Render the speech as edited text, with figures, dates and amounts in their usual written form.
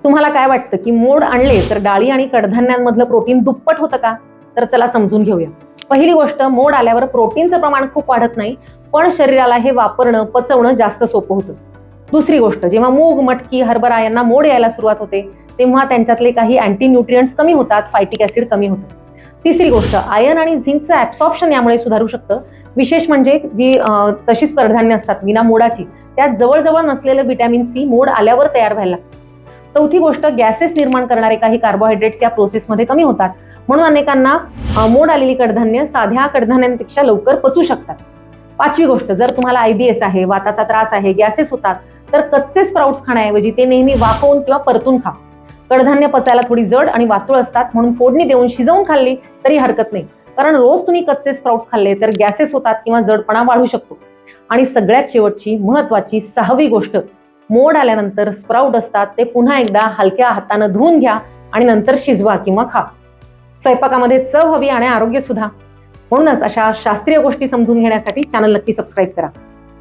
तुम्हाला काय वाटतं की मोड आणले तर डाळी आणि कडधान्यांमधलं प्रोटीन दुप्पट होतं का? तर चला समजून घेऊया. पहिली गोष्ट, मोड आल्यावर प्रोटीनचं प्रमाण खूप वाढत नाही, पण शरीराला हे वापरणं पचवणं जास्त सोपं होतं. दुसरी गोष्ट, जेव्हा मूग, मटकी, हरभरा यांना मोड यायला सुरुवात होते तेव्हा त्यांच्यातले काही अँटी न्यूट्रिएंट्स कमी होतात, फायटिक ऍसिड कमी होतं. तिसरी गोष्ट, आयर्न आणि झिंकचं ऍब्सॉर्प्शन यामुळे सुधारू शकतं. विशेष म्हणजे जी तशीच कडधान्य असतात विना मोडाची, त्यात जवळजवळ नसलेलं व्हिटॅमिन सी मोड आल्यावर तयार व्हायला लागतं. चौथी गोष्ट, गॅसेस निर्माण करणारे काही कार्बोहायड्रेट्स या प्रोसेसमध्ये कमी होतात, म्हणून अनेकांना मोड आलेली कडधान्य साध्या कडधान्यांपेक्षा लवकर पचू शकतात. पाचवी गोष्ट, जर तुम्हाला IBS आहे, वाताचा त्रास आहे, गॅसेस होतात, तर कच्चे स्प्राउट्स खाण्याऐवजी ते नेहमी वाफवून किंवा परतून खा. कडधान्य पचायला थोडी जड आणि वातुळ असतात, म्हणून फोडणी देऊन शिजवून खाल्ली तरी हरकत नाही, कारण रोज तुम्ही कच्चे स्प्राउट्स खाल्ले तर गॅसेस होतात किंवा जडपणा वाढू शकतो. आणि सगळ्यात शेवटची महत्वाची सहावी गोष्ट, मोड आल्यानंतर स्प्राउट असतात ते पुन्हा एकदा हलक्या हातानं धुवून घ्या आणि नंतर शिजवा किंवा खा. स्वयंपाकामध्ये चव हवी आणि आरोग्य सुद्धा. म्हणूनच अशा शास्त्रीय गोष्टी समजून घेण्यासाठी चॅनल नक्की सबस्क्राईब करा.